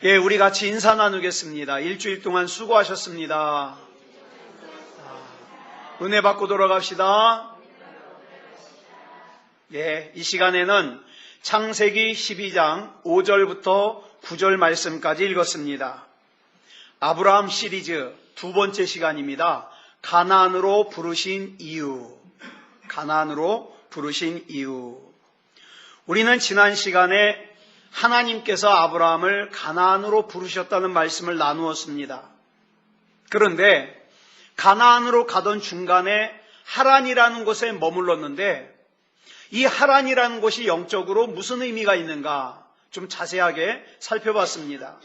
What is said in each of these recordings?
예, 우리 같이 인사 나누겠습니다. 일주일 동안 수고하셨습니다. 은혜 받고 돌아갑시다. 예, 이 시간에는 창세기 12장 5절부터 9절 말씀까지 읽었습니다. 아브라함 시리즈 두 번째 시간입니다. 가나안으로 부르신 이유. 가나안으로 부르신 이유. 우리는 지난 시간에 하나님께서 아브라함을 가나안으로 부르셨다는 말씀을 나누었습니다. 그런데 가나안으로 가던 중간에 하란이라는 곳에 머물렀는데 이 하란이라는 곳이 영적으로 무슨 의미가 있는가 좀 자세하게 살펴봤습니다.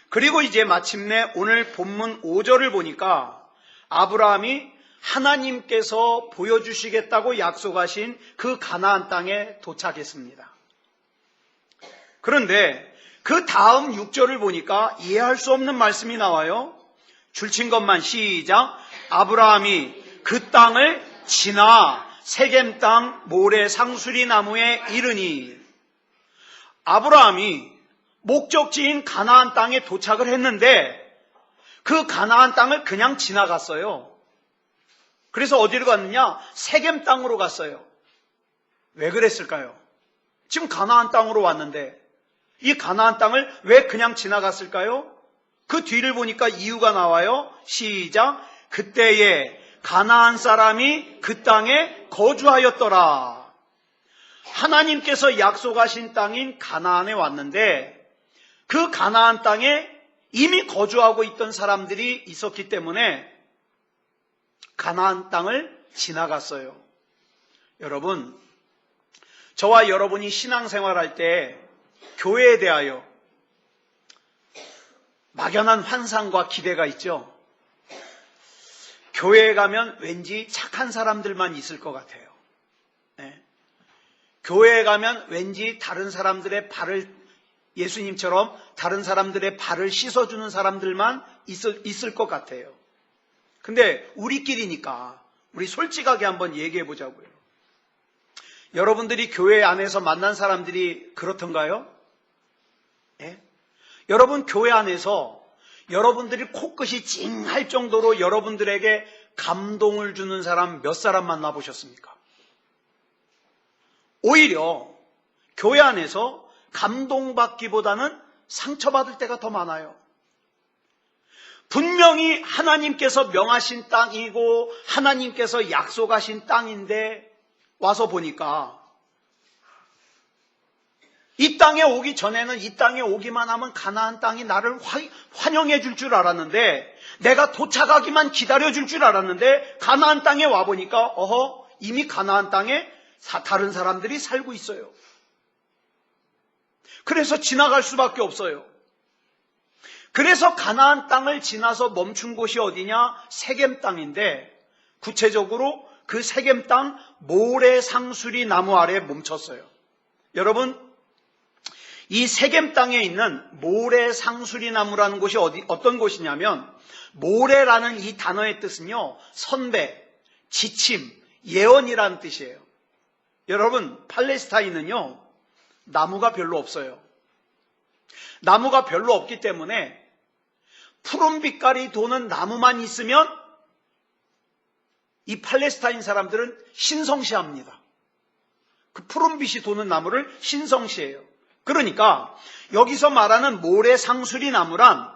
그리고 이제 마침내 오늘 본문 5절을 보니까 아브라함이 하나님께서 보여주시겠다고 약속하신 그 가나안 땅에 도착했습니다. 그런데 그 다음 6절을 보니까 이해할 수 없는 말씀이 나와요. 줄친 것만 시작. 아브라함이 그 땅을 지나 세겜 땅 모래 상수리 나무에 이르니. 아브라함이 목적지인 가나안 땅에 도착을 했는데 그 가나안 땅을 그냥 지나갔어요. 그래서 어디로 갔느냐? 세겜 땅으로 갔어요. 왜 그랬을까요? 지금 가나안 땅으로 왔는데 이 가나안 땅을 왜 그냥 지나갔을까요? 그 뒤를 보니까 이유가 나와요. 시작. 그때에 가나안 사람이 그 땅에 거주하였더라. 하나님께서 약속하신 땅인 가나안에 왔는데 그 가나안 땅에 이미 거주하고 있던 사람들이 있었기 때문에 가나안 땅을 지나갔어요. 여러분, 저와 여러분이 신앙생활할 때 교회에 대하여 막연한 환상과 기대가 있죠. 교회에 가면 왠지 착한 사람들만 있을 것 같아요. 네. 교회에 가면 왠지 다른 사람들의 발을 예수님처럼 다른 사람들의 발을 씻어주는 사람들만 있을 것 같아요. 근데 우리끼리니까 우리 솔직하게 한번 얘기해 보자고요. 여러분들이 교회 안에서 만난 사람들이 그렇던가요? 예? 여러분 교회 안에서 여러분들이 코끝이 찡할 정도로 여러분들에게 감동을 주는 사람 몇 사람 만나보셨습니까? 오히려 교회 안에서 감동받기보다는 상처받을 때가 더 많아요. 분명히 하나님께서 명하신 땅이고 하나님께서 약속하신 땅인데 와서 보니까 이 땅에 오기 전에는 이 땅에 오기만 하면 가나안 땅이 나를 환영해 줄 줄 알았는데 내가 도착하기만 기다려 줄 줄 알았는데 가나안 땅에 와보니까 이미 가나안 땅에 다른 사람들이 살고 있어요. 그래서 지나갈 수밖에 없어요. 그래서 가나안 땅을 지나서 멈춘 곳이 어디냐? 세겜 땅인데 구체적으로 그 세겜 땅 모래 상수리 나무 아래에 멈췄어요. 여러분, 이 세겜 땅에 있는 모래 상수리 나무라는 곳이 어떤 곳이냐면 모래라는 이 단어의 뜻은요, 선배, 지침, 예언이라는 뜻이에요. 여러분, 팔레스타인은요, 나무가 별로 없어요. 나무가 별로 없기 때문에 푸른 빛깔이 도는 나무만 있으면 이 팔레스타인 사람들은 신성시합니다. 그 푸른 빛이 도는 나무를 신성시해요. 그러니까 여기서 말하는 모래 상수리 나무란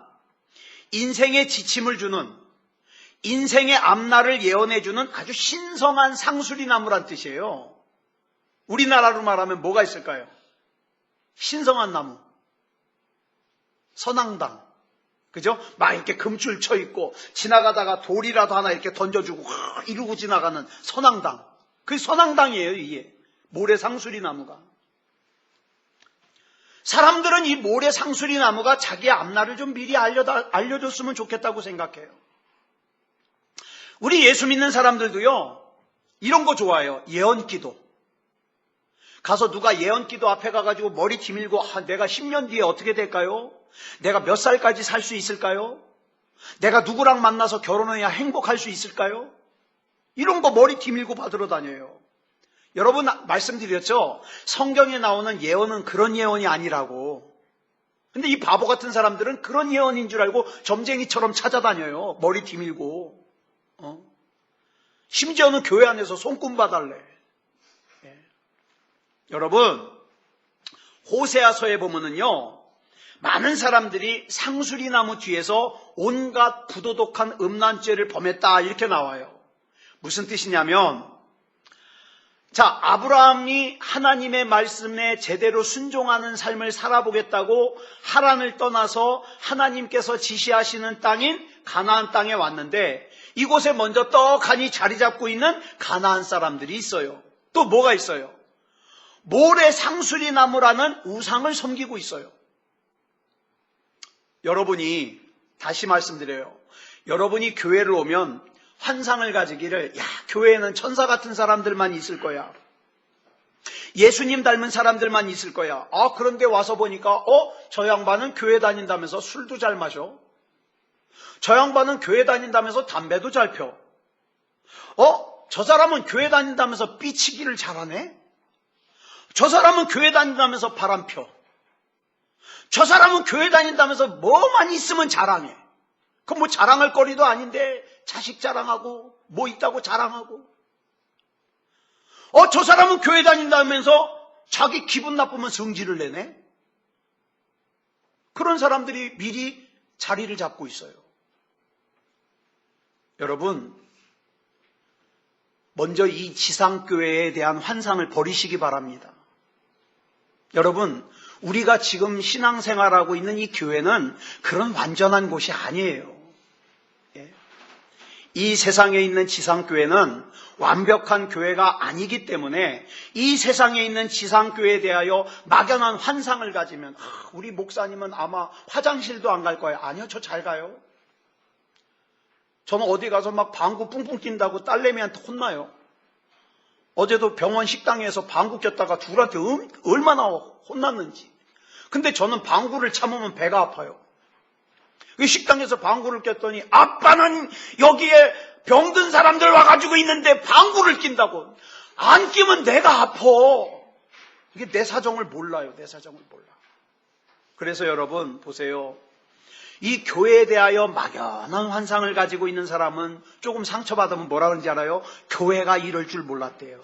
인생의 지침을 주는, 인생의 앞날을 예언해주는 아주 신성한 상수리 나무란 뜻이에요. 우리나라로 말하면 뭐가 있을까요? 신성한 나무. 선앙당. 그죠? 막 이렇게 금줄 쳐 있고 지나가다가 돌이라도 하나 이렇게 던져주고 이러고 지나가는 선앙당. 그게 선앙당이에요, 이게. 모래 상수리 나무가. 사람들은 이 모래 상수리 나무가 자기의 앞날을 좀 미리 알려줬으면 좋겠다고 생각해요. 우리 예수 믿는 사람들도요, 이런 거 좋아해요. 예언기도. 가서 누가 예언기도 앞에 가가지고 머리 기밀고 내가 10년 뒤에 어떻게 될까요? 내가 몇 살까지 살 수 있을까요? 내가 누구랑 만나서 결혼해야 행복할 수 있을까요? 이런 거 머리 기밀고 받으러 다녀요. 여러분 말씀드렸죠? 성경에 나오는 예언은 그런 예언이 아니라고. 근데 이 바보 같은 사람들은 그런 예언인 줄 알고 점쟁이처럼 찾아다녀요. 머리 뒤밀고. 심지어는 교회 안에서 손금 봐달래. 여러분, 호세아서에 보면은요, 많은 사람들이 상수리나무 뒤에서 온갖 부도덕한 음란죄를 범했다 이렇게 나와요. 무슨 뜻이냐면, 자, 아브라함이 하나님의 말씀에 제대로 순종하는 삶을 살아보겠다고 하란을 떠나서 하나님께서 지시하시는 땅인 가나안 땅에 왔는데, 이곳에 먼저 떡하니 자리 잡고 있는 가나안 사람들이 있어요. 또 뭐가 있어요? 모래 상수리 나무라는 우상을 섬기고 있어요. 여러분이, 다시 말씀드려요, 여러분이 교회를 오면 환상을 가지기를, 야, 교회에는 천사 같은 사람들만 있을 거야, 예수님 닮은 사람들만 있을 거야. 그런데 와서 보니까 저 양반은 교회 다닌다면서 술도 잘 마셔, 저 양반은 교회 다닌다면서 담배도 잘 펴, 저 사람은 교회 다닌다면서 삐치기를 잘하네, 저 사람은 교회 다닌다면서 바람 펴, 저 사람은 교회 다닌다면서 뭐만 있으면 자랑해. 그건 뭐 자랑할 거리도 아닌데 자식 자랑하고 뭐 있다고 자랑하고, 저 사람은 교회 다닌다면서 자기 기분 나쁘면 성질을 내네. 그런 사람들이 미리 자리를 잡고 있어요. 여러분, 먼저 이 지상교회에 대한 환상을 버리시기 바랍니다. 여러분, 우리가 지금 신앙생활하고 있는 이 교회는 그런 완전한 곳이 아니에요. 이 세상에 있는 지상교회는 완벽한 교회가 아니기 때문에 이 세상에 있는 지상교회에 대하여 막연한 환상을 가지면, 우리 목사님은 아마 화장실도 안 갈 거예요. 아니요, 저 잘 가요. 저는 어디 가서 막 방구 뿡뿡 낀다고 딸내미한테 혼나요. 어제도 병원 식당에서 방구 꼈다가 둘한테 얼마나 혼났는지. 근데 저는 방구를 참으면 배가 아파요. 식당에서 방구를 꼈더니, 아빠는 여기에 병든 사람들 와가지고 있는데 방구를 낀다고. 안 끼면 내가 아파. 이게 내 사정을 몰라요. 내 사정을 몰라. 그래서 여러분 보세요. 이 교회에 대하여 막연한 환상을 가지고 있는 사람은 조금 상처받으면 뭐라 그러는지 알아요? 교회가 이럴 줄 몰랐대요.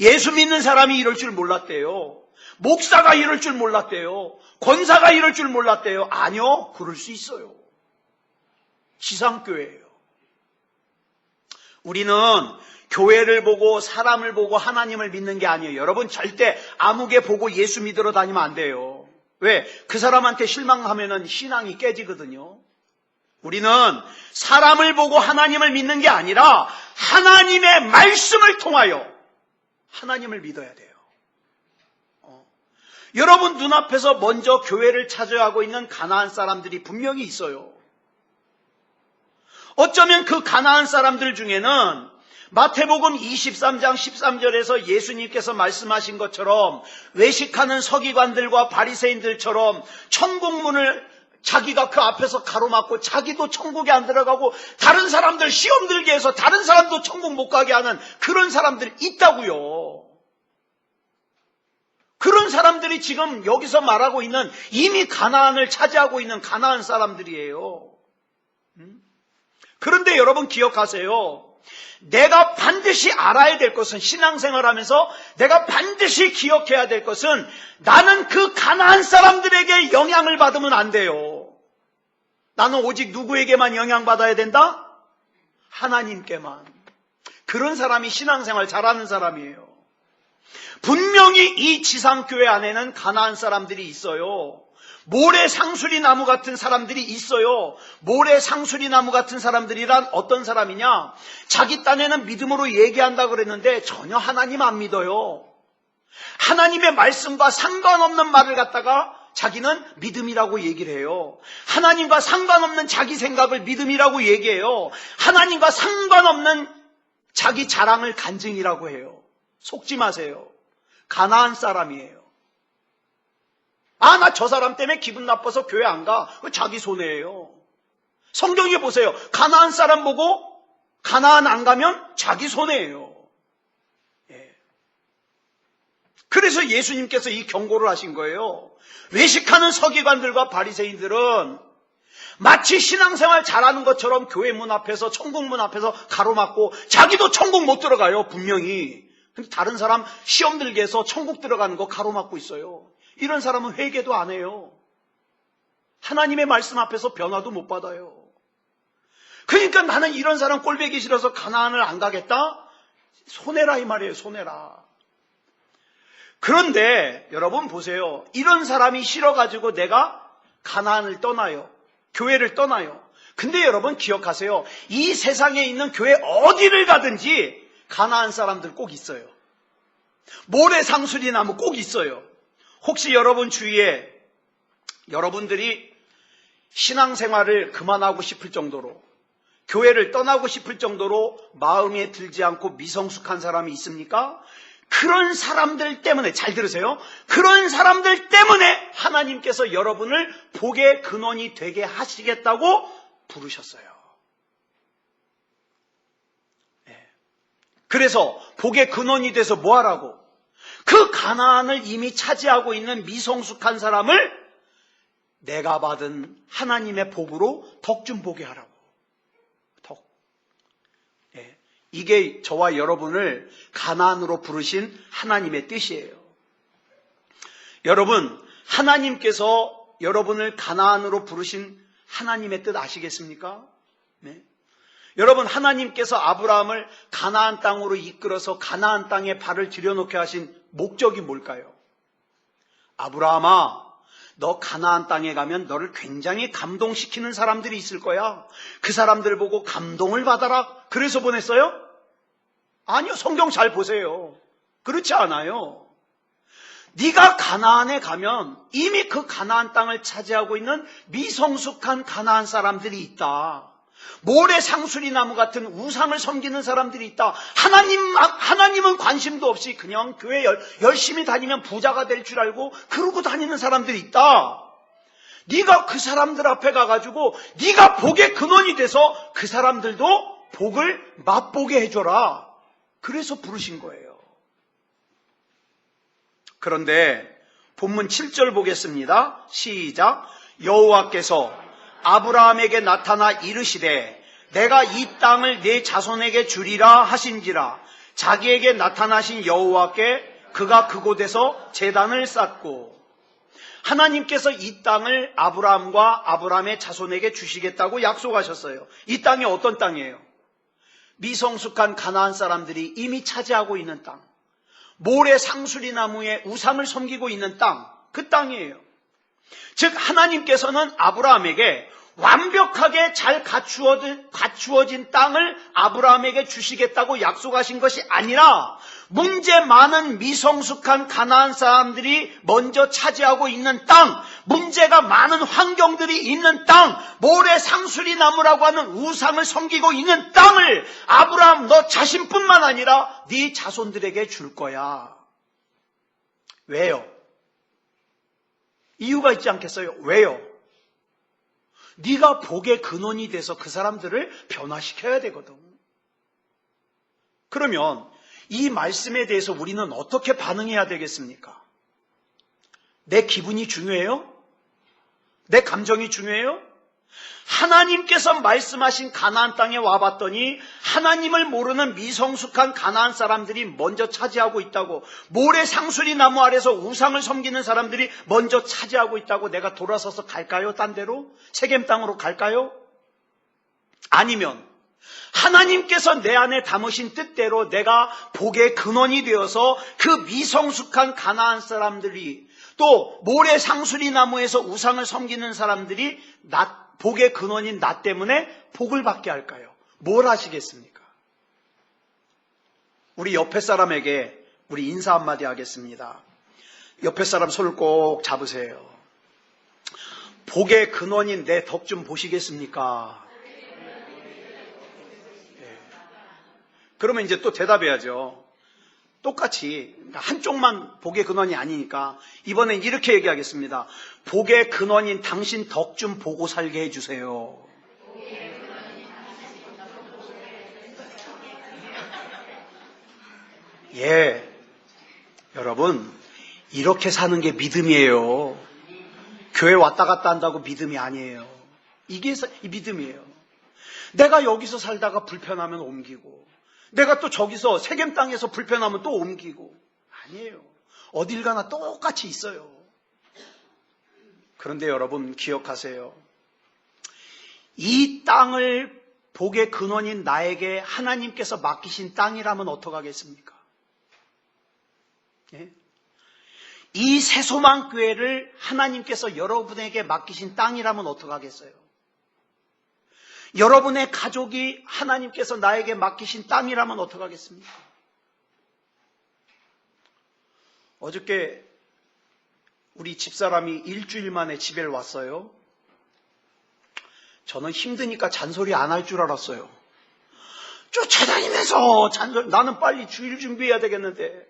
예수 믿는 사람이 이럴 줄 몰랐대요. 목사가 이럴 줄 몰랐대요. 권사가 이럴 줄 몰랐대요. 아니요, 그럴 수 있어요. 지상교회예요. 우리는 교회를 보고 사람을 보고 하나님을 믿는 게 아니에요. 여러분, 절대 아무개 보고 예수 믿으러 다니면 안 돼요. 왜? 그 사람한테 실망하면 신앙이 깨지거든요. 우리는 사람을 보고 하나님을 믿는 게 아니라 하나님의 말씀을 통하여 하나님을 믿어야 돼요. 여러분 눈앞에서 먼저 교회를 차지하고 있는 가나안 사람들이 분명히 있어요. 어쩌면 그 가나안 사람들 중에는 마태복음 23장 13절에서 예수님께서 말씀하신 것처럼 외식하는 서기관들과 바리새인들처럼 천국문을 자기가 그 앞에서 가로막고 자기도 천국에 안 들어가고 다른 사람들 시험 들게 해서 다른 사람도 천국 못 가게 하는 그런 사람들이 있다고요. 그런 사람들이 지금 여기서 말하고 있는 이미 가나안을 차지하고 있는 가나안 사람들이에요. 그런데 여러분 기억하세요. 내가 반드시 알아야 될 것은, 신앙생활하면서 내가 반드시 기억해야 될 것은, 나는 그 가나안 사람들에게 영향을 받으면 안 돼요. 나는 오직 누구에게만 영향받아야 된다? 하나님께만. 그런 사람이 신앙생활 잘하는 사람이에요. 분명히 이 지상교회 안에는 가나안 사람들이 있어요. 모래 상수리 나무 같은 사람들이 있어요. 모래 상수리 나무 같은 사람들이란 어떤 사람이냐? 자기 딴에는 믿음으로 얘기한다 그랬는데 전혀 하나님 안 믿어요. 하나님의 말씀과 상관없는 말을 갖다가 자기는 믿음이라고 얘기를 해요. 하나님과 상관없는 자기 생각을 믿음이라고 얘기해요. 하나님과 상관없는 자기 자랑을 간증이라고 해요. 속지 마세요. 가나안 사람이에요. 나 저 사람 때문에 기분 나빠서 교회 안 가. 자기 손해예요. 성경에 보세요. 가나안 사람 보고 가나안 안 가면 자기 손해예요. 그래서 예수님께서 이 경고를 하신 거예요. 외식하는 서기관들과 바리새인들은 마치 신앙생활 잘하는 것처럼 교회 문 앞에서, 천국 문 앞에서 가로막고 자기도 천국 못 들어가요, 분명히. 근데 다른 사람 시험 들게 해서 천국 들어가는 거 가로막고 있어요. 이런 사람은 회개도 안 해요. 하나님의 말씀 앞에서 변화도 못 받아요. 그러니까 나는 이런 사람 꼴보기 싫어서 가나안을 안 가겠다? 손해라 이 말이에요, 손해라. 그런데 여러분 보세요. 이런 사람이 싫어가지고 내가 가나안을 떠나요. 교회를 떠나요. 근데 여러분 기억하세요. 이 세상에 있는 교회 어디를 가든지 가나안 사람들 꼭 있어요. 모래상수리 나무 꼭 있어요. 혹시 여러분 주위에 여러분들이 신앙생활을 그만하고 싶을 정도로, 교회를 떠나고 싶을 정도로 마음에 들지 않고 미성숙한 사람이 있습니까? 그런 사람들 때문에, 잘 들으세요. 그런 사람들 때문에 하나님께서 여러분을 복의 근원이 되게 하시겠다고 부르셨어요. 네. 그래서 복의 근원이 돼서 뭐 하라고? 그 가나안을 이미 차지하고 있는 미성숙한 사람을 내가 받은 하나님의 복으로 덕 좀 보게 하라고. 덕. 네. 이게 저와 여러분을 가나안으로 부르신 하나님의 뜻이에요. 여러분, 하나님께서 여러분을 가나안으로 부르신 하나님의 뜻 아시겠습니까? 네. 여러분, 하나님께서 아브라함을 가나안 땅으로 이끌어서 가나안 땅에 발을 들여놓게 하신 목적이 뭘까요? 아브라함아, 너 가나안 땅에 가면 너를 굉장히 감동시키는 사람들이 있을 거야. 그 사람들 보고 감동을 받아라. 그래서 보냈어요? 아니요. 성경 잘 보세요. 그렇지 않아요. 네가 가나안에 가면 이미 그 가나안 땅을 차지하고 있는 미성숙한 가나안 사람들이 있다. 모래 상수리 나무 같은 우상을 섬기는 사람들이 있다. 하나님은 관심도 없이 그냥 교회 열심히 다니면 부자가 될 줄 알고 그러고 다니는 사람들이 있다. 네가 그 사람들 앞에 가가지고 네가 복의 근원이 돼서 그 사람들도 복을 맛보게 해줘라. 그래서 부르신 거예요. 그런데 본문 7절 보겠습니다. 시작. 여호와께서 아브라함에게 나타나 이르시되 내가 이 땅을 네 자손에게 주리라 하신지라. 자기에게 나타나신 여호와께 그가 그곳에서 제단을 쌓고, 하나님께서 이 땅을 아브라함과 아브라함의 자손에게 주시겠다고 약속하셨어요. 이 땅이 어떤 땅이에요? 미성숙한 가나안 사람들이 이미 차지하고 있는 땅, 모래 상수리 나무에 우상을 섬기고 있는 땅, 그 땅이에요. 즉 하나님께서는 아브라함에게 완벽하게 잘 갖추어진 땅을 아브라함에게 주시겠다고 약속하신 것이 아니라 문제 많은 미성숙한 가나안 사람들이 먼저 차지하고 있는 땅, 문제가 많은 환경들이 있는 땅, 모래 상수리 나무라고 하는 우상을 섬기고 있는 땅을 아브라함 너 자신뿐만 아니라 네 자손들에게 줄 거야. 왜요? 이유가 있지 않겠어요? 왜요? 네가 복의 근원이 돼서 그 사람들을 변화시켜야 되거든. 그러면 이 말씀에 대해서 우리는 어떻게 반응해야 되겠습니까? 내 기분이 중요해요? 내 감정이 중요해요? 하나님께서 말씀하신 가나안 땅에 와봤더니 하나님을 모르는 미성숙한 가나안 사람들이 먼저 차지하고 있다고, 모래 상수리 나무 아래서 우상을 섬기는 사람들이 먼저 차지하고 있다고 내가 돌아서서 갈까요? 딴 데로? 세겜 땅으로 갈까요? 아니면 하나님께서 내 안에 담으신 뜻대로 내가 복의 근원이 되어서 그 미성숙한 가나안 사람들이, 또 모래 상수리 나무에서 우상을 섬기는 사람들이 복의 근원인 나 때문에 복을 받게 할까요? 뭘 하시겠습니까? 우리 옆에 사람에게 우리 인사 한마디 하겠습니다. 옆에 사람 손을 꼭 잡으세요. 복의 근원인 내 덕 좀 보시겠습니까? 네. 그러면 이제 또 대답해야죠. 똑같이 한쪽만 복의 근원이 아니니까 이번엔 이렇게 얘기하겠습니다. 복의 근원인 당신 덕 좀 보고 살게 해주세요. 예, 여러분 이렇게 사는 게 믿음이에요. 교회 왔다 갔다 한다고 믿음이 아니에요. 이게 이 믿음이에요. 내가 여기서 살다가 불편하면 옮기고, 내가 또 저기서 세겜 땅에서 불편하면 또 옮기고. 아니에요. 어딜 가나 똑같이 있어요. 그런데 여러분 기억하세요. 이 땅을 복의 근원인 나에게 하나님께서 맡기신 땅이라면 어떡하겠습니까? 예? 이 새소망교회를 하나님께서 여러분에게 맡기신 땅이라면 어떡하겠어요? 여러분의 가족이 하나님께서 나에게 맡기신 땅이라면 어떡하겠습니까? 어저께 우리 집사람이 일주일 만에 집에 왔어요. 저는 힘드니까 잔소리 안 할 줄 알았어요. 쫓아다니면서 잔소리, 나는 빨리 주일 준비해야 되겠는데,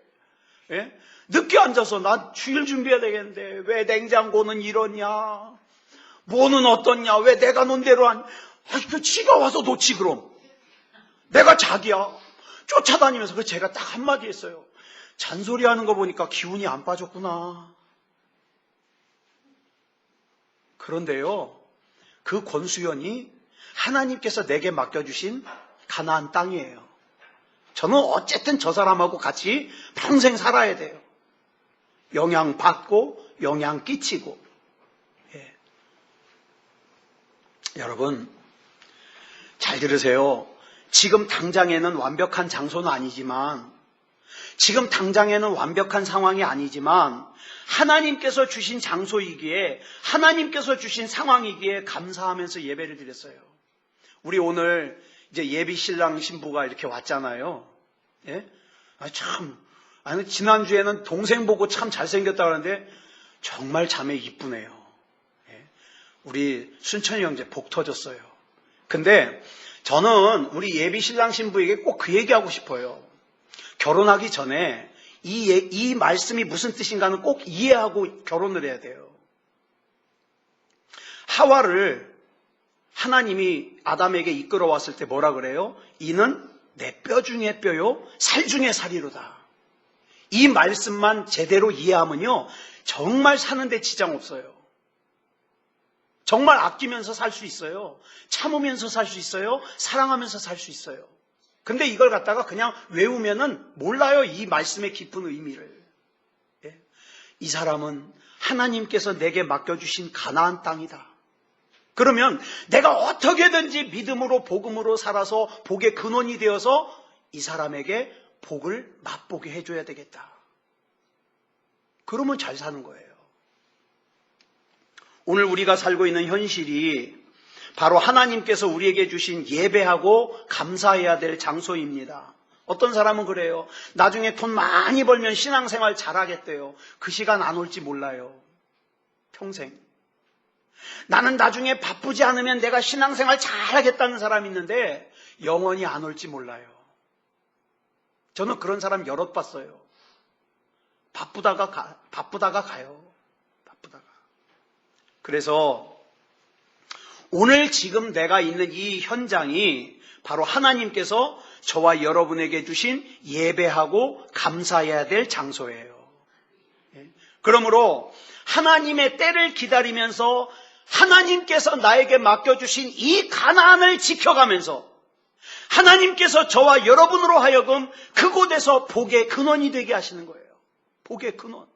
예? 늦게 앉아서 나 주일 준비해야 되겠는데, 왜 냉장고는 이러냐, 뭐는 어떻냐, 왜 내가 논 대로 그 지가 와서 놓지 그럼. 내가 자기야. 쫓아다니면서 그 제가 딱 한마디 했어요. 잔소리하는 거 보니까 기운이 안 빠졌구나. 그런데요, 그 권수연이 하나님께서 내게 맡겨주신 가나안 땅이에요. 저는 어쨌든 저 사람하고 같이 평생 살아야 돼요. 영향 받고 영향 끼치고. 예. 여러분 잘 들으세요. 지금 당장에는 완벽한 장소는 아니지만, 지금 당장에는 완벽한 상황이 아니지만, 하나님께서 주신 장소이기에, 하나님께서 주신 상황이기에 감사하면서 예배를 드렸어요. 우리 오늘 이제 예비 신랑 신부가 이렇게 왔잖아요. 예? 지난주에는 동생 보고 참 잘생겼다 그러는데 정말 자매 이쁘네요. 예? 우리 순천이 형제 복 터졌어요. 근데 저는 우리 예비 신랑 신부에게 꼭 그 얘기하고 싶어요. 결혼하기 전에 이 말씀이 무슨 뜻인가는 꼭 이해하고 결혼을 해야 돼요. 하와를 하나님이 아담에게 이끌어 왔을 때 뭐라 그래요? 이는 내 뼈 중에 뼈요, 살 중에 살이로다. 이 말씀만 제대로 이해하면요, 정말 사는데 지장 없어요. 정말 아끼면서 살 수 있어요. 참으면서 살 수 있어요. 사랑하면서 살 수 있어요. 근데 이걸 갖다가 그냥 외우면은 몰라요, 이 말씀의 깊은 의미를. 예? 이 사람은 하나님께서 내게 맡겨주신 가나안 땅이다. 그러면 내가 어떻게든지 믿음으로 복음으로 살아서 복의 근원이 되어서 이 사람에게 복을 맛보게 해줘야 되겠다. 그러면 잘 사는 거예요. 오늘 우리가 살고 있는 현실이 바로 하나님께서 우리에게 주신 예배하고 감사해야 될 장소입니다. 어떤 사람은 그래요. 나중에 돈 많이 벌면 신앙생활 잘하겠대요. 그 시간 안 올지 몰라요. 평생. 나는 나중에 바쁘지 않으면 내가 신앙생활 잘하겠다는 사람이 있는데 영원히 안 올지 몰라요. 저는 그런 사람 여럿 봤어요. 바쁘다가 가요. 바쁘다가. 그래서 오늘 지금 내가 있는 이 현장이 바로 하나님께서 저와 여러분에게 주신 예배하고 감사해야 될 장소예요. 그러므로 하나님의 때를 기다리면서 하나님께서 나에게 맡겨주신 이 가나안을 지켜가면서 하나님께서 저와 여러분으로 하여금 그곳에서 복의 근원이 되게 하시는 거예요. 복의 근원.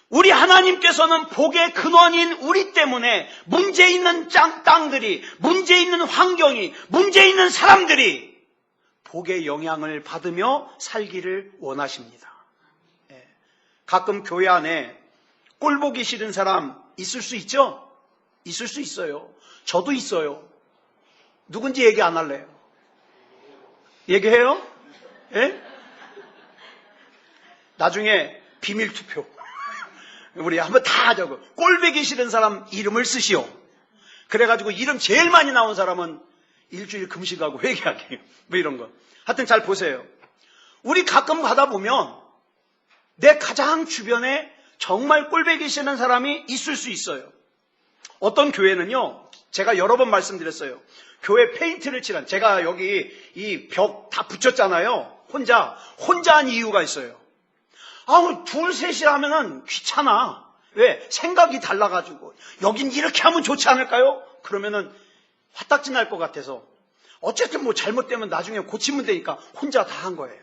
우리 하나님께서는 복의 근원인 우리 때문에 문제 있는 땅들이, 문제 있는 환경이, 문제 있는 사람들이 복의 영향을 받으며 살기를 원하십니다. 가끔 교회 안에 꼴 보기 싫은 사람 있을 수 있죠? 있을 수 있어요. 저도 있어요. 누군지 얘기 안 할래요. 얘기해요? 예? 나중에 비밀 투표. 우리 한번 다 적어. 꼴보기 싫은 사람 이름을 쓰시오. 그래가지고 이름 제일 많이 나온 사람은 일주일 금식하고 회개하게요. 뭐 이런 거. 하여튼 잘 보세요. 우리 가끔 가다 보면 내 가장 주변에 정말 꼴보기 싫은 사람이 있을 수 있어요. 어떤 교회는요, 제가 여러 번 말씀드렸어요. 교회 페인트를 칠한, 제가 여기 이 벽 다 붙였잖아요. 혼자 한 이유가 있어요. 둘, 셋이 하면은 귀찮아. 왜? 생각이 달라가지고 여긴 이렇게 하면 좋지 않을까요? 그러면은 화딱지 날 것 같아서 어쨌든 뭐 잘못되면 나중에 고치면 되니까 혼자 다 한 거예요.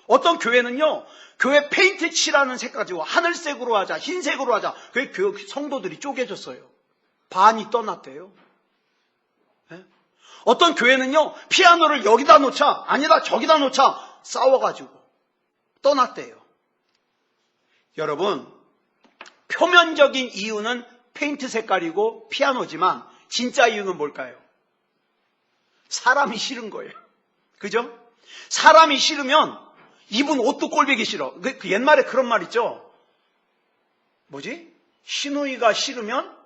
어떤 교회는요, 교회 페인트 칠하는 색 가지고 하늘색으로 하자, 흰색으로 하자. 그 교회 성도들이 쪼개졌어요. 반이 떠났대요. 네? 어떤 교회는요, 피아노를 여기다 놓자, 아니다 저기다 놓자 싸워가지고 떠났대요. 여러분, 표면적인 이유는 페인트 색깔이고 피아노지만 진짜 이유는 뭘까요? 사람이 싫은 거예요. 그죠? 사람이 싫으면 입은 옷도 꼴보기 싫어. 그 옛말에 그런 말 있죠? 뭐지? 시누이가 싫으면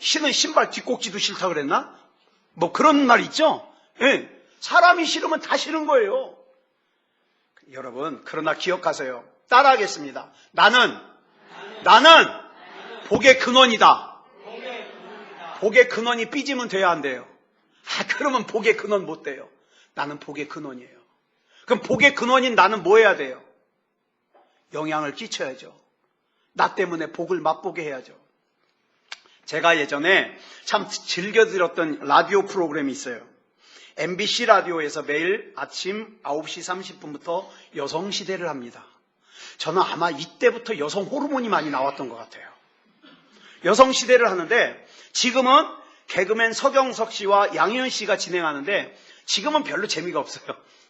신은 신발 뒷꼭지도 싫다 그랬나? 뭐 그런 말 있죠? 예. 사람이 싫으면 다 싫은 거예요. 여러분, 그러나 기억하세요. 따라하겠습니다. 나는 복의 근원이다. 복의 근원이 삐지면 돼야 안 돼요. 그러면 복의 근원 못 돼요. 나는 복의 근원이에요. 그럼 복의 근원인 나는 뭐 해야 돼요? 영향을 끼쳐야죠. 나 때문에 복을 맛보게 해야죠. 제가 예전에 참 즐겨 들었던 라디오 프로그램이 있어요. MBC 라디오에서 매일 아침 9시 30분부터 여성시대를 합니다. 저는 아마 이때부터 여성 호르몬이 많이 나왔던 것 같아요. 여성시대를 하는데 지금은 개그맨 서경석 씨와 양희은 씨가 진행하는데 지금은 별로 재미가 없어요.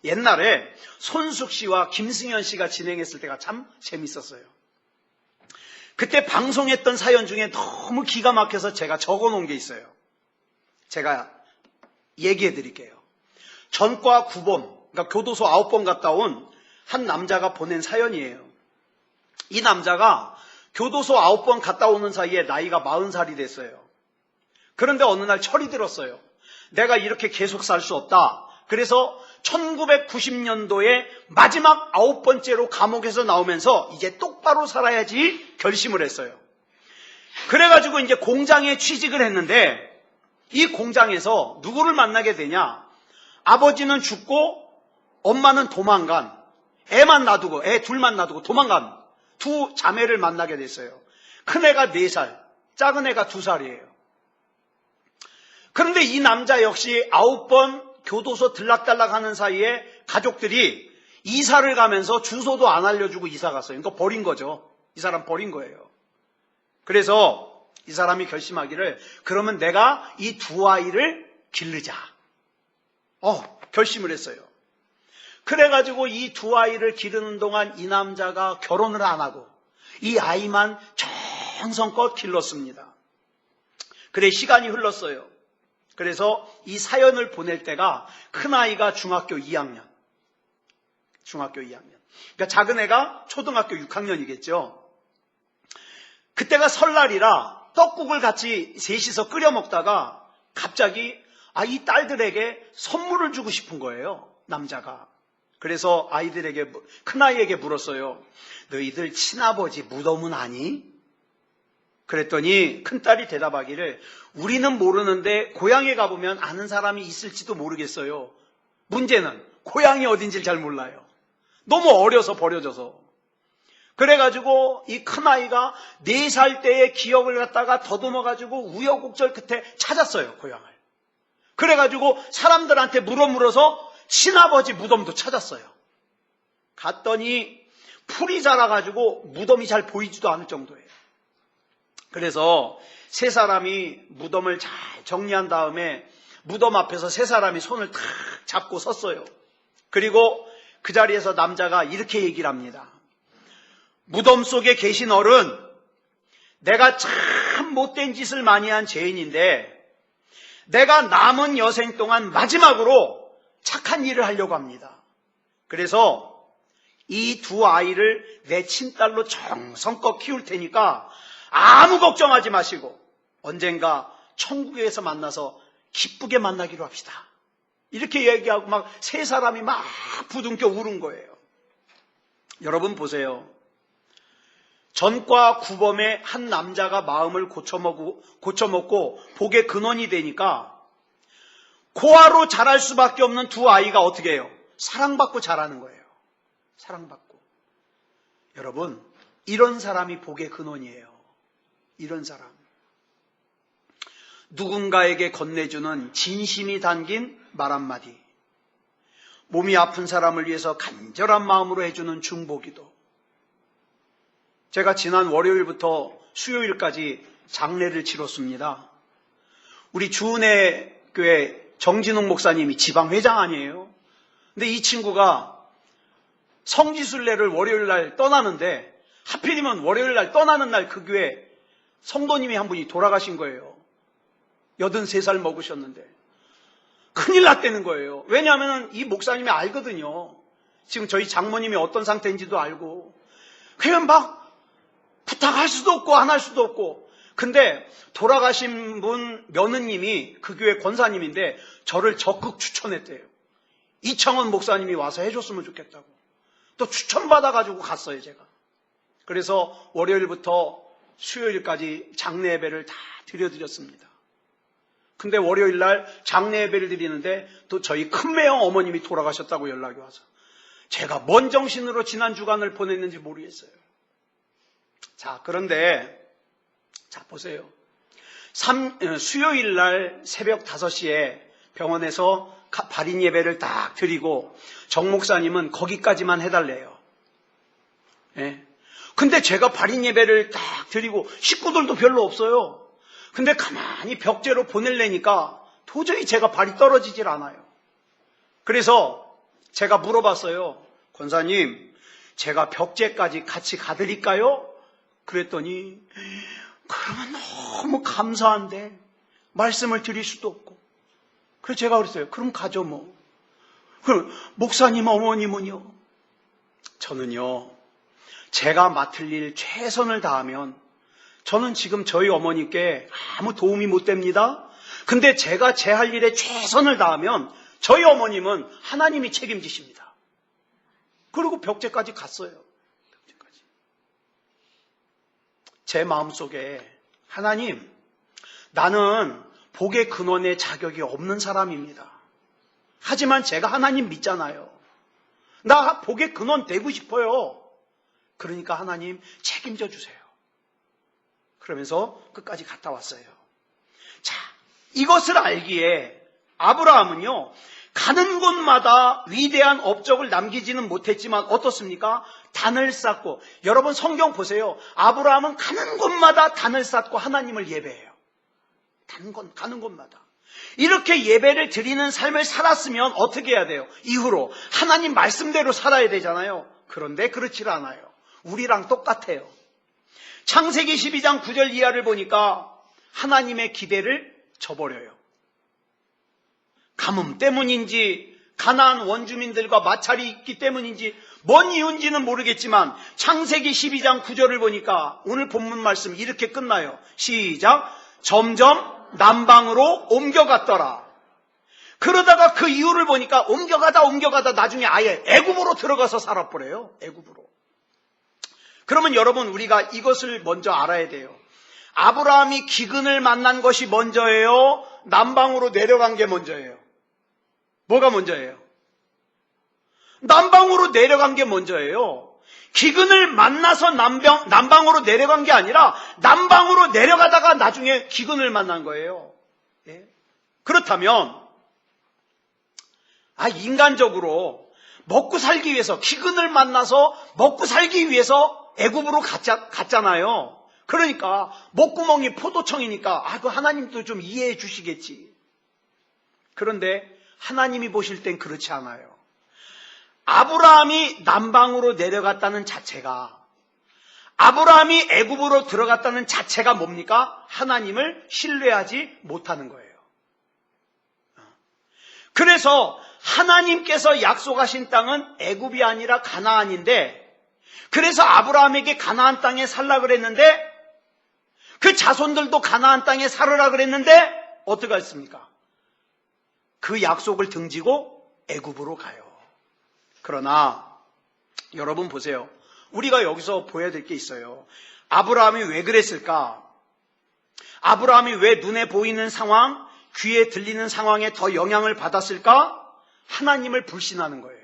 옛날에 손숙 씨와 김승현 씨가 진행했을 때가 참 재밌었어요. 그때 방송했던 사연 중에 너무 기가 막혀서 제가 적어놓은 게 있어요. 제가 얘기해 드릴게요. 전과 9번, 그러니까 교도소 9번 갔다 온 한 남자가 보낸 사연이에요. 이 남자가 교도소 9번 갔다 오는 사이에 나이가 40살이 됐어요. 그런데 어느 날 철이 들었어요. 내가 이렇게 계속 살 수 없다. 그래서 1990년도에 마지막 9번째로 감옥에서 나오면서 이제 똑바로 살아야지 결심을 했어요. 그래가지고 이제 공장에 취직을 했는데 이 공장에서 누구를 만나게 되냐? 아버지는 죽고 엄마는 도망간, 애만 놔두고, 애 둘만 놔두고 도망간 두 자매를 만나게 됐어요. 큰애가 4살, 작은 애가 2살이에요. 그런데 이 남자 역시 9번 교도소 들락달락 하는 사이에 가족들이 이사를 가면서 주소도 안 알려주고 이사 갔어요. 그러니까 버린 거죠. 이 사람 버린 거예요. 그래서 이 사람이 결심하기를 그러면 내가 이 두 아이를 기르자. 결심을 했어요. 그래가지고 이 두 아이를 기르는 동안 이 남자가 결혼을 안 하고 이 아이만 정성껏 길렀습니다. 그래 시간이 흘렀어요. 그래서 이 사연을 보낼 때가 큰아이가 중학교 2학년. 그러니까 작은 애가 초등학교 6학년이겠죠. 그때가 설날이라 떡국을 같이 셋이서 끓여 먹다가 갑자기 이 딸들에게 선물을 주고 싶은 거예요. 남자가. 그래서 아이들에게, 큰아이에게 물었어요. 너희들 친아버지 무덤은 아니? 그랬더니 큰딸이 대답하기를 우리는 모르는데 고향에 가보면 아는 사람이 있을지도 모르겠어요. 문제는 고향이 어딘지 잘 몰라요. 너무 어려서 버려져서. 그래가지고 이 큰아이가 4살 때의 기억을 갖다가 더듬어가지고 우여곡절 끝에 찾았어요. 고향을. 그래가지고 사람들한테 물어서 친아버지 무덤도 찾았어요. 갔더니 풀이 자라가지고 무덤이 잘 보이지도 않을 정도예요. 그래서 세 사람이 무덤을 잘 정리한 다음에 무덤 앞에서 세 사람이 손을 탁 잡고 섰어요. 그리고 그 자리에서 남자가 이렇게 얘기를 합니다. 무덤 속에 계신 어른, 내가 참 못된 짓을 많이 한 죄인인데 내가 남은 여생 동안 마지막으로 착한 일을 하려고 합니다. 그래서 이 두 아이를 내 친딸로 정성껏 키울 테니까 아무 걱정하지 마시고 언젠가 천국에서 만나서 기쁘게 만나기로 합시다. 이렇게 얘기하고 막 세 사람이 막 부둥켜 울은 거예요. 여러분 보세요. 전과 구범의 한 남자가 마음을 고쳐먹고 복의 근원이 되니까 고아로 자랄 수밖에 없는 두 아이가 어떻게 해요? 사랑받고 자라는 거예요. 사랑받고. 여러분, 이런 사람이 복의 근원이에요. 이런 사람. 누군가에게 건네주는 진심이 담긴 말 한마디. 몸이 아픈 사람을 위해서 간절한 마음으로 해주는 중보기도. 제가 지난 월요일부터 수요일까지 장례를 치렀습니다. 우리 주은혜 교회 정진웅 목사님이 지방회장 아니에요. 근데 이 친구가 성지순례를 월요일날 떠나는데 하필이면 월요일날 떠나는 날 그 교회 성도님이 한 분이 돌아가신 거예요. 83살 먹으셨는데. 큰일 났다는 거예요. 왜냐하면 이 목사님이 알거든요. 지금 저희 장모님이 어떤 상태인지도 알고. 그냥 막 부탁할 수도 없고 안 할 수도 없고. 근데 돌아가신 분 며느님이 그 교회 권사님인데 저를 적극 추천했대요. 이창원 목사님이 와서 해줬으면 좋겠다고. 또 추천받아가지고 갔어요, 제가. 그래서 월요일부터 수요일까지 장례 예배를 다 드려드렸습니다. 근데 월요일날 장례 예배를 드리는데 또 저희 큰매형 어머님이 돌아가셨다고 연락이 와서 제가 뭔 정신으로 지난 주간을 보냈는지 모르겠어요. 자, 그런데 자 보세요. 수요일날 새벽 5시에 병원에서 발인 예배를 딱 드리고 정 목사님은 거기까지만 해달래요. 예. 근데 제가 발인 예배를 딱 드리고 식구들도 별로 없어요. 근데 가만히 벽제로 보내려니까 도저히 제가 발이 떨어지질 않아요. 그래서 제가 물어봤어요. 권사님, 제가 벽제까지 같이 가드릴까요? 그랬더니 그러면 너무 감사한데 말씀을 드릴 수도 없고. 그래서 제가 그랬어요. 그럼 가죠 뭐. 그럼 목사님 어머님은요? 저는요. 제가 맡을 일 최선을 다하면 저는 지금 저희 어머니께 아무 도움이 못 됩니다. 근데 제가 제 할 일에 최선을 다하면 저희 어머님은 하나님이 책임지십니다. 그리고 벽제까지 갔어요. 벽제까지. 제 마음속에 하나님, 나는 복의 근원의 자격이 없는 사람입니다. 하지만 제가 하나님 믿잖아요. 나 복의 근원 되고 싶어요. 그러니까 하나님 책임져 주세요. 그러면서 끝까지 갔다 왔어요. 자, 이것을 알기에 아브라함은요, 가는 곳마다 위대한 업적을 남기지는 못했지만 어떻습니까? 단을 쌓고, 여러분 성경 보세요. 아브라함은 가는 곳마다 단을 쌓고 하나님을 예배해요. 가는 곳마다. 이렇게 예배를 드리는 삶을 살았으면 어떻게 해야 돼요? 이후로 하나님 말씀대로 살아야 되잖아요. 그런데 그렇지 않아요. 우리랑 똑같아요. 창세기 12장 9절 이하를 보니까 하나님의 기대를 저버려요. 가뭄 때문인지 가나안 원주민들과 마찰이 있기 때문인지 뭔 이유인지는 모르겠지만 창세기 12장 9절을 보니까 오늘 본문 말씀 이렇게 끝나요. 시작. 점점 남방으로 옮겨갔더라. 그러다가 그 이유를 보니까 옮겨가다 나중에 아예 애굽으로 들어가서 살아버려요. 애굽으로. 그러면 여러분 우리가 이것을 먼저 알아야 돼요. 아브라함이 기근을 만난 것이 먼저예요? 남방으로 내려간 게 먼저예요? 뭐가 먼저예요? 남방으로 내려간 게 먼저예요. 기근을 만나서 남방으로 내려간 게 아니라 남방으로 내려가다가 나중에 기근을 만난 거예요. 예? 그렇다면 인간적으로 먹고 살기 위해서 기근을 만나서 먹고 살기 위해서 애굽으로 갔잖아요. 그러니까 목구멍이 포도청이니까 그 하나님도 좀 이해해 주시겠지. 그런데 하나님이 보실 땐 그렇지 않아요. 아브라함이 남방으로 내려갔다는 자체가, 아브라함이 애굽으로 들어갔다는 자체가 뭡니까? 하나님을 신뢰하지 못하는 거예요. 그래서 하나님께서 약속하신 땅은 애굽이 아니라 가나안인데, 그래서 아브라함에게 가나안 땅에 살라 그랬는데 그 자손들도 가나안 땅에 살으라 그랬는데 어떻게 했습니까? 그 약속을 등지고 애굽으로 가요. 그러나 여러분 보세요. 우리가 여기서 보여야 될 게 있어요. 아브라함이 왜 그랬을까? 아브라함이 왜 눈에 보이는 상황, 귀에 들리는 상황에 더 영향을 받았을까? 하나님을 불신하는 거예요.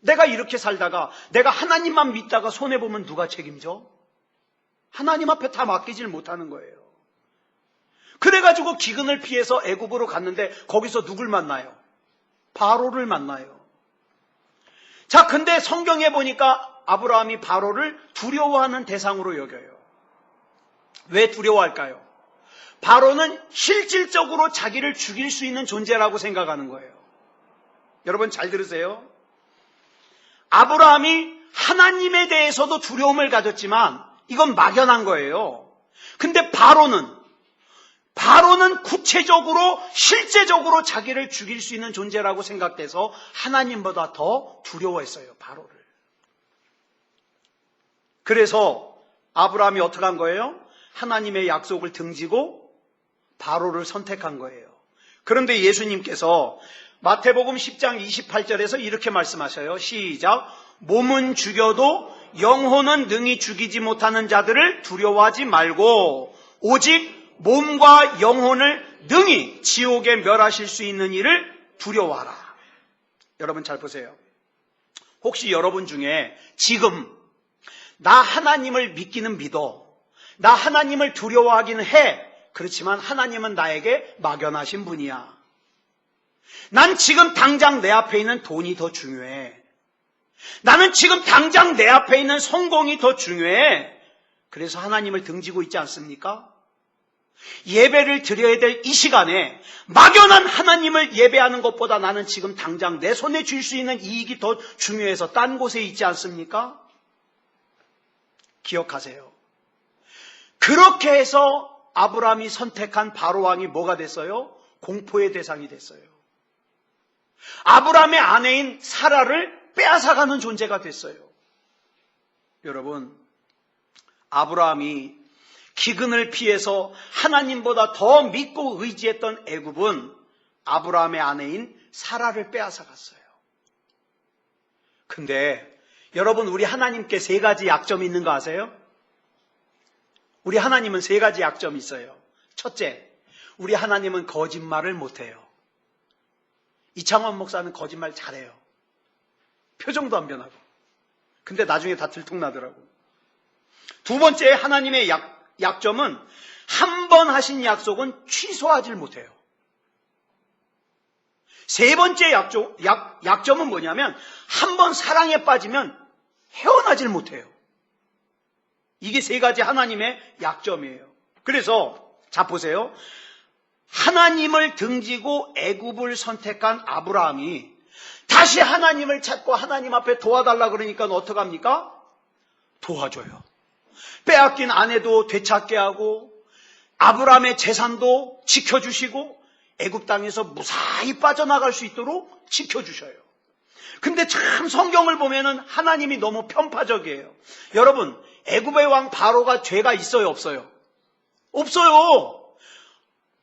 내가 이렇게 살다가 내가 하나님만 믿다가 손해보면 누가 책임져? 하나님 앞에 다 맡기질 못하는 거예요. 그래가지고 기근을 피해서 애굽으로 갔는데 거기서 누굴 만나요? 바로를 만나요. 자, 근데 성경에 보니까 아브라함이 바로를 두려워하는 대상으로 여겨요. 왜 두려워할까요? 바로는 실질적으로 자기를 죽일 수 있는 존재라고 생각하는 거예요. 여러분 잘 들으세요. 아브라함이 하나님에 대해서도 두려움을 가졌지만 이건 막연한 거예요. 근데 바로는 구체적으로 실제적으로 자기를 죽일 수 있는 존재라고 생각돼서 하나님보다 더 두려워했어요. 바로를. 그래서 아브라함이 어떻게 한 거예요? 하나님의 약속을 등지고 바로를 선택한 거예요. 그런데 예수님께서 마태복음 10장 28절에서 이렇게 말씀하셔요. 시작. 몸은 죽여도 영혼은 능히 죽이지 못하는 자들을 두려워하지 말고 오직 몸과 영혼을 능히 지옥에 멸하실 수 있는 이를 두려워하라. 여러분 잘 보세요. 혹시 여러분 중에 지금 나 하나님을 믿기는 믿어. 나 하나님을 두려워하기는 해. 그렇지만 하나님은 나에게 막연하신 분이야. 난 지금 당장 내 앞에 있는 돈이 더 중요해. 나는 지금 당장 내 앞에 있는 성공이 더 중요해. 그래서 하나님을 등지고 있지 않습니까? 예배를 드려야 될 이 시간에 막연한 하나님을 예배하는 것보다 나는 지금 당장 내 손에 쥘 수 있는 이익이 더 중요해서 딴 곳에 있지 않습니까? 기억하세요. 그렇게 해서 아브라함이 선택한 바로 왕이 뭐가 됐어요? 공포의 대상이 됐어요. 아브라함의 아내인 사라를 빼앗아가는 존재가 됐어요. 여러분, 아브라함이 기근을 피해서 하나님보다 더 믿고 의지했던 애굽은 아브라함의 아내인 사라를 빼앗아갔어요. 근데 여러분, 우리 하나님께 세 가지 약점이 있는 거 아세요? 우리 하나님은 세 가지 약점이 있어요. 첫째, 우리 하나님은 거짓말을 못해요. 이창원 목사는 거짓말 잘해요. 표정도 안 변하고. 근데 나중에 다 들통나더라고. 두 번째, 하나님의 약점은 한 번 하신 약속은 취소하지 못해요. 세 번째 약점은 뭐냐면 한 번 사랑에 빠지면 헤어나질 못해요. 이게 세 가지 하나님의 약점이에요. 그래서 자 보세요. 하나님을 등지고 애굽을 선택한 아브라함이 다시 하나님을 찾고 하나님 앞에 도와달라 그러니까 어떡합니까? 도와줘요. 빼앗긴 아내도 되찾게 하고 아브라함의 재산도 지켜주시고 애굽 땅에서 무사히 빠져나갈 수 있도록 지켜주셔요. 근데 참 성경을 보면은 하나님이 너무 편파적이에요. 여러분, 애굽의 왕 바로가 죄가 있어요, 없어요? 없어요.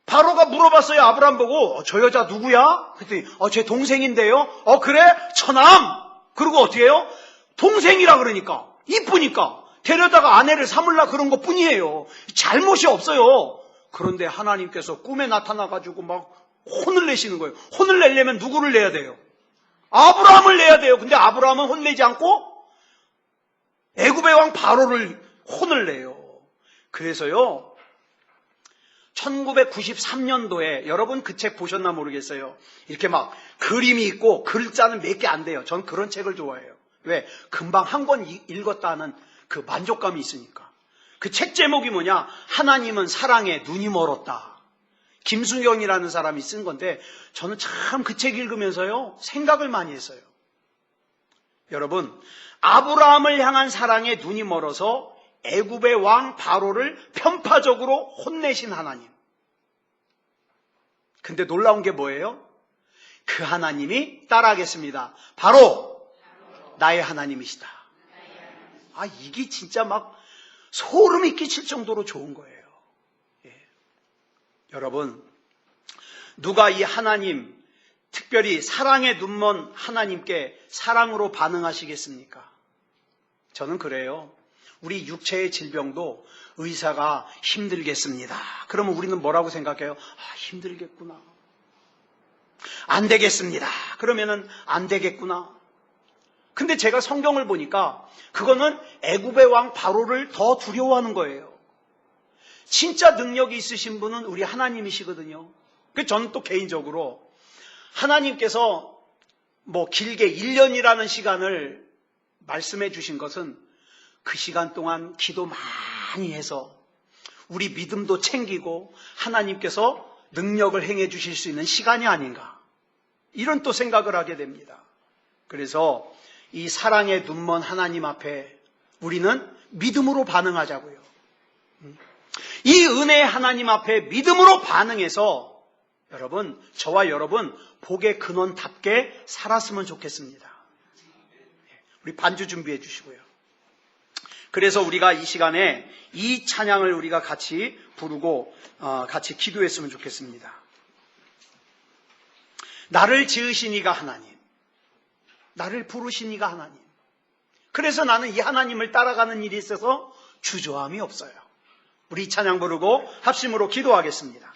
바로가 물어봤어요. 아브라함 보고 저 여자 누구야? 그랬더니 제 동생인데요. 그래? 처남. 그리고 어떻게 해요? 동생이라 그러니까 이쁘니까 데려다가 아내를 삼으려 그런 것뿐이에요. 잘못이 없어요. 그런데 하나님께서 꿈에 나타나가지고 막 혼을 내시는 거예요. 혼을 내려면 누구를 내야 돼요? 아브라함을 내야 돼요. 근데 아브라함은 혼내지 않고 애굽의 왕 바로를 혼을 내요. 그래서요 1993년도에 여러분 그 책 보셨나 모르겠어요. 이렇게 막 그림이 있고 글자는 몇 개 안 돼요. 전 그런 책을 좋아해요. 왜? 금방 한 권 읽었다 하는 그 만족감이 있으니까. 그 책 제목이 뭐냐? 하나님은 사랑에 눈이 멀었다. 김수경이라는 사람이 쓴 건데 저는 참 그 책 읽으면서요 생각을 많이 했어요. 여러분, 아브라함을 향한 사랑에 눈이 멀어서 애굽의 왕 바로를 편파적으로 혼내신 하나님. 근데 놀라운 게 뭐예요? 그 하나님이 따라하겠습니다. 바로 나의 하나님이시다. 이게 진짜 막 소름이 끼칠 정도로 좋은 거예요. 예. 여러분, 누가 이 하나님, 특별히 사랑에 눈먼 하나님께 사랑으로 반응하시겠습니까? 저는 그래요. 우리 육체의 질병도 의사가 힘들겠습니다. 그러면 우리는 뭐라고 생각해요? 힘들겠구나. 안 되겠습니다. 그러면은 안 되겠구나. 근데 제가 성경을 보니까 그거는 애굽의 왕 바로를 더 두려워하는 거예요. 진짜 능력이 있으신 분은 우리 하나님이시거든요. 그래서 저는 또 개인적으로 하나님께서 길게 1년이라는 시간을 말씀해 주신 것은 그 시간 동안 기도 많이 해서 우리 믿음도 챙기고 하나님께서 능력을 행해 주실 수 있는 시간이 아닌가, 이런 또 생각을 하게 됩니다. 그래서 이 사랑의 눈먼 하나님 앞에 우리는 믿음으로 반응하자고요. 이 은혜의 하나님 앞에 믿음으로 반응해서 여러분, 저와 여러분 복의 근원답게 살았으면 좋겠습니다. 우리 반주 준비해 주시고요. 그래서 우리가 이 시간에 이 찬양을 우리가 같이 부르고 같이 기도했으면 좋겠습니다. 나를 지으신 이가 하나님, 나를 부르신 이가 하나님. 그래서 나는 이 하나님을 따라가는 일이 있어서 주저함이 없어요. 우리 찬양 부르고 합심으로 기도하겠습니다.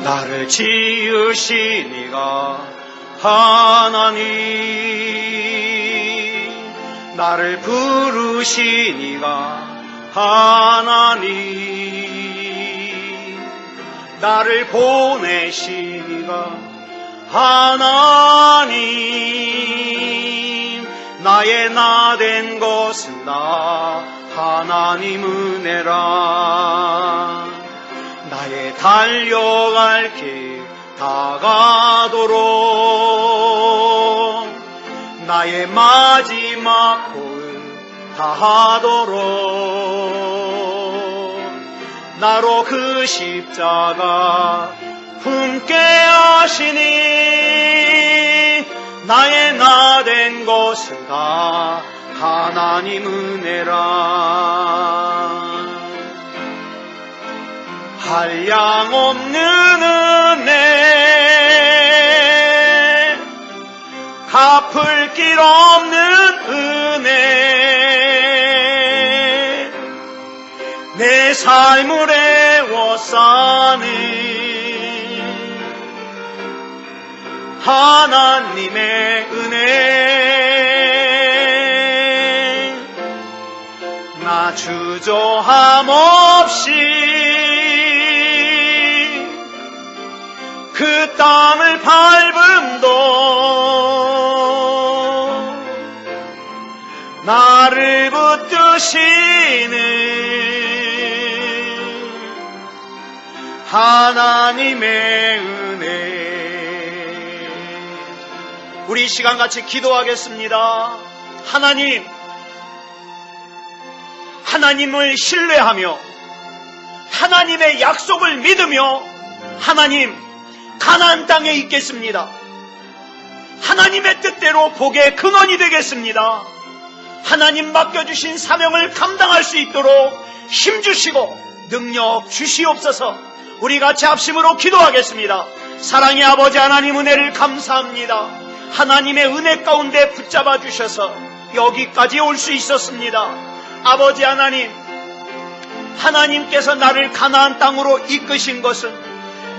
나를 지으신 이가 하나님, 나를 부르신 이가 하나님, 나를 보내신 이가 하나님, 나의 나 된 것은 다 하나님 은혜라. 나의 달려갈 길 다가도록, 나의 마지막 골 다하도록, 나로 그 십자가 품게 하시니, 나의 나 된 것은 다 하나님 은혜라. 한량없는 은혜, 갚을 길 없는 은혜, 내 삶을 애워싸는 하나님의 은혜, 나 주저함 없이 그 땅을 밟음도 나를 붙드시는 하나님의 은혜. 우리 시간 같이 기도하겠습니다. 하나님, 하나님을 신뢰하며 하나님의 약속을 믿으며 하나님 가나안 땅에 있겠습니다. 하나님의 뜻대로 복의 근원이 되겠습니다. 하나님 맡겨주신 사명을 감당할 수 있도록 힘주시고 능력 주시옵소서. 우리 같이 합심으로 기도하겠습니다. 사랑의 아버지 하나님, 은혜를 감사합니다. 하나님의 은혜 가운데 붙잡아 주셔서 여기까지 올 수 있었습니다. 아버지 하나님, 하나님께서 나를 가나안 땅으로 이끄신 것은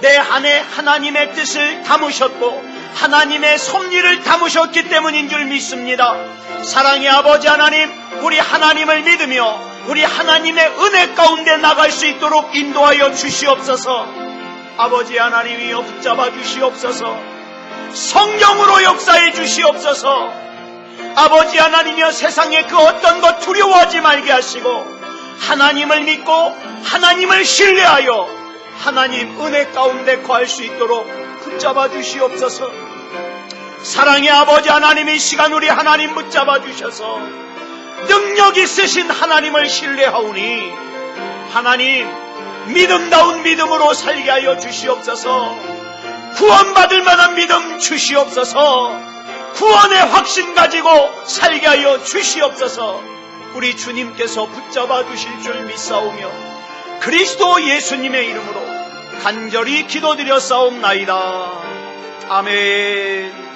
내 안에 하나님의 뜻을 담으셨고 하나님의 섭리를 담으셨기 때문인 줄 믿습니다. 사랑의 아버지 하나님, 우리 하나님을 믿으며 우리 하나님의 은혜 가운데 나갈 수 있도록 인도하여 주시옵소서. 아버지 하나님이여 붙잡아 주시옵소서. 성령으로 역사해 주시옵소서. 아버지 하나님이여 세상에 그 어떤 것 두려워하지 말게 하시고 하나님을 믿고 하나님을 신뢰하여 하나님 은혜 가운데 거할 수 있도록 붙잡아 주시옵소서. 사랑의 아버지 하나님, 이 시간 우리 하나님 붙잡아 주셔서 능력 있으신 하나님을 신뢰하오니 하나님 믿음다운 믿음으로 살게 하여 주시옵소서. 구원받을 만한 믿음 주시옵소서. 구원의 확신 가지고 살게 하여 주시옵소서. 우리 주님께서 붙잡아 주실 줄 믿사오며 그리스도 예수님의 이름으로 간절히 기도드렸사옵나이다. 아멘.